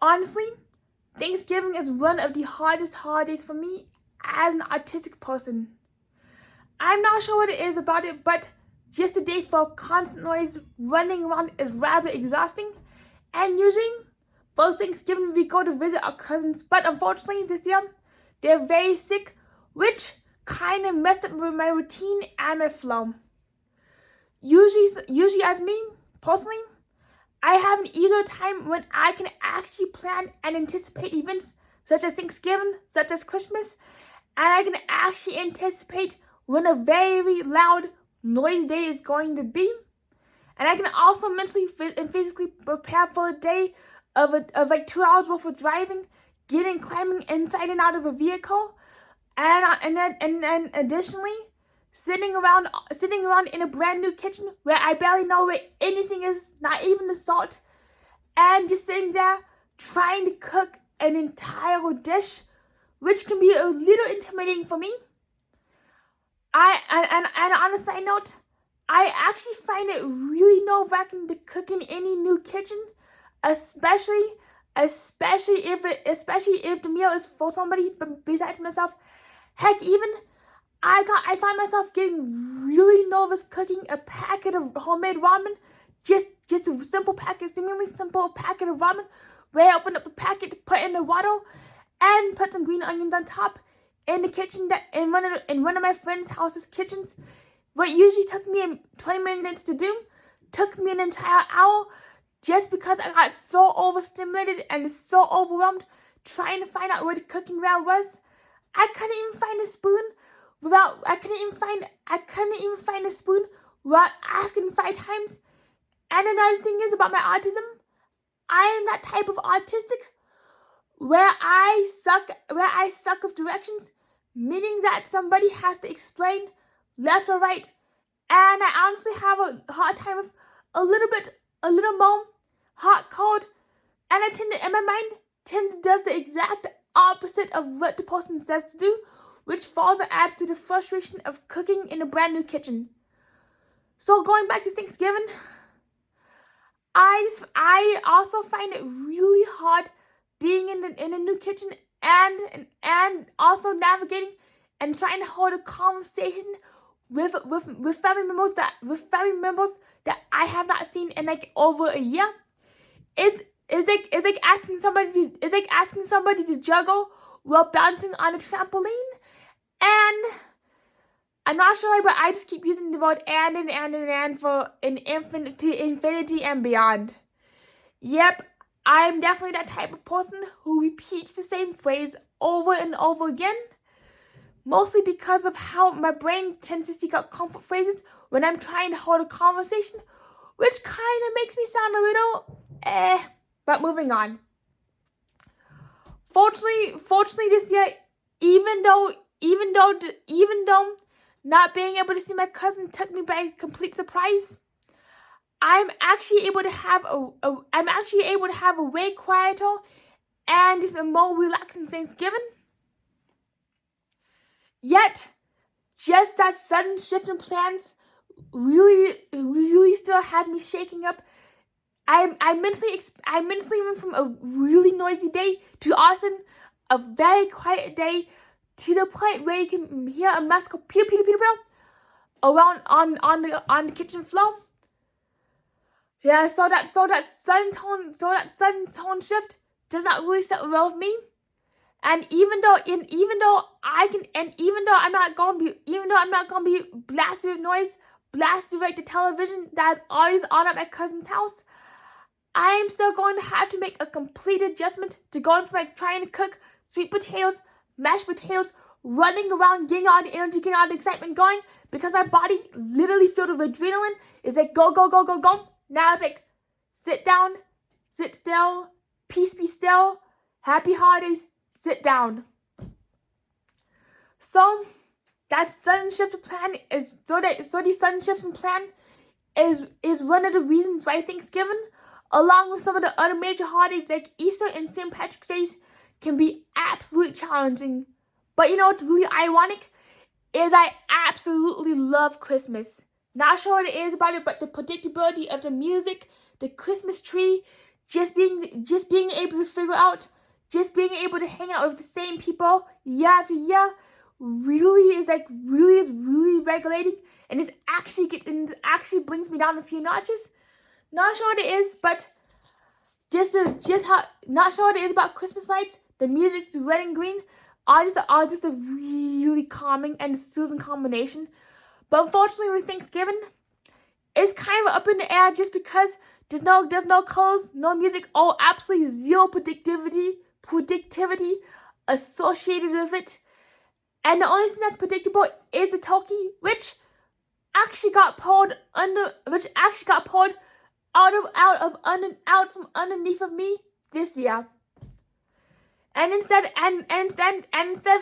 Honestly, Thanksgiving is one of the hardest holidays for me as an autistic person. I'm not sure what it is about it, but just the day full of constant noise running around is rather exhausting. And usually, for Thanksgiving, we go to visit our cousins, but unfortunately this year, they're very sick, which kind of messed up my routine and my flow. Usually as me, personally, I have an easier time when I can actually plan and anticipate events such as Thanksgiving, such as Christmas, and I can actually anticipate when a very loud, noisy day is going to be. And I can also mentally and physically prepare for a day of like 2 hours worth of driving, climbing inside and out of a vehicle, and then additionally, sitting around in a brand new kitchen where I barely know where anything is, not even the salt, and just sitting there trying to cook an entire dish, which can be a little intimidating for me. And on a side note, I actually find it really nerve-wracking to cook in any new kitchen, especially if the meal is for somebody besides myself. Heck, even I find myself getting really nervous cooking a packet of homemade ramen, just a seemingly simple packet of ramen, where I open up a packet, put in the water, and put some green onions on top in the kitchen in one of my friend's house's kitchens. What usually took me 20 minutes to do took me an entire hour, just because I got so overstimulated and so overwhelmed trying to find out where the cooking rail was. I couldn't even find a spoon without asking 5 times. And another thing is about my autism, I am that type of autistic where I suck of directions, meaning that somebody has to explain left or right, and I honestly have a hard time with a little more hot, cold, and my mind does the exact opposite of what the person says to do, which further adds to the frustration of cooking in a brand new kitchen. So going back to Thanksgiving, I also find it really hard being in a new kitchen and also navigating and trying to hold a conversation with family members that I have not seen in like over a year. It's like asking somebody to juggle while bouncing on a trampoline. And I'm not sure, but I just keep using the word and for an infinity and beyond. Yep, I'm definitely that type of person who repeats the same phrase over and over again, mostly because of how my brain tends to seek out comfort phrases when I'm trying to hold a conversation, which kind of makes me sound a little but moving on. Fortunately this year, even though not being able to see my cousin took me by complete surprise, I'm actually able to have a way quieter and just a more relaxing Thanksgiving. Yet, just that sudden shift in plans really still has me shaking up. I mentally went from a really noisy day to often a very quiet day, to the point where you can hear a mouse go peter around on the kitchen floor. Yeah, so that sudden tone shift does not really sit well with me. And even though I'm not gonna be blasted with noise, blasted with the television that is always on at my cousin's house, I am still going to have to make a complete adjustment to going from like trying to cook sweet potatoes, mashed potatoes, running around, getting all the energy, getting all the excitement going, because my body literally filled with adrenaline. Is like go. Now it's like sit down, sit still, peace be still, happy holidays, sit down. So that sudden shift in plan is one of the reasons why Thanksgiving, along with some of the other major holidays like Easter and St. Patrick's Days, can be absolutely challenging. But you know what's really ironic is I absolutely love Christmas. Not sure what it is about it, but the predictability of the music, the Christmas tree, just being able to figure out, just being able to hang out with the same people year after year really is really regulating, and it actually brings me down a few notches. Not sure what it is, but just how not sure what it is about Christmas lights. The music's red and green are just a really calming and soothing combination. But unfortunately with Thanksgiving, it's kind of up in the air just because there's no colors, no music, or absolutely zero predictivity associated with it. And the only thing that's predictable is the turkey, which actually got pulled out from underneath of me this year. And instead of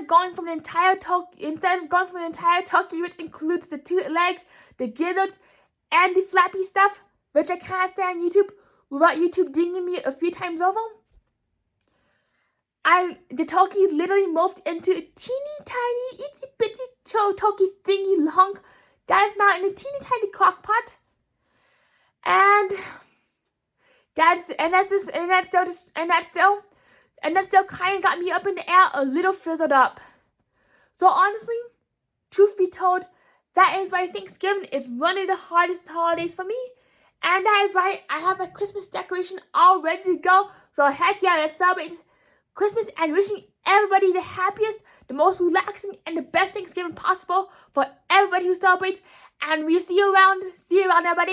going from an entire turkey, which includes the two legs, the gizzards, and the flappy stuff, which I can't say on YouTube without YouTube dinging me a few times over, the turkey literally morphed into a teeny tiny itsy bitsy turkey thingy hunk that is now in a teeny tiny crock pot, and that still kind of got me up in the air, a little frizzled up. So honestly, truth be told, that is why Thanksgiving is one of the hardest holidays for me, and that is why I have my Christmas decoration all ready to go. So heck yeah, let's celebrate Christmas and wishing everybody the happiest, the most relaxing, and the best Thanksgiving possible for everybody who celebrates. And we'll see you around. See you around, everybody.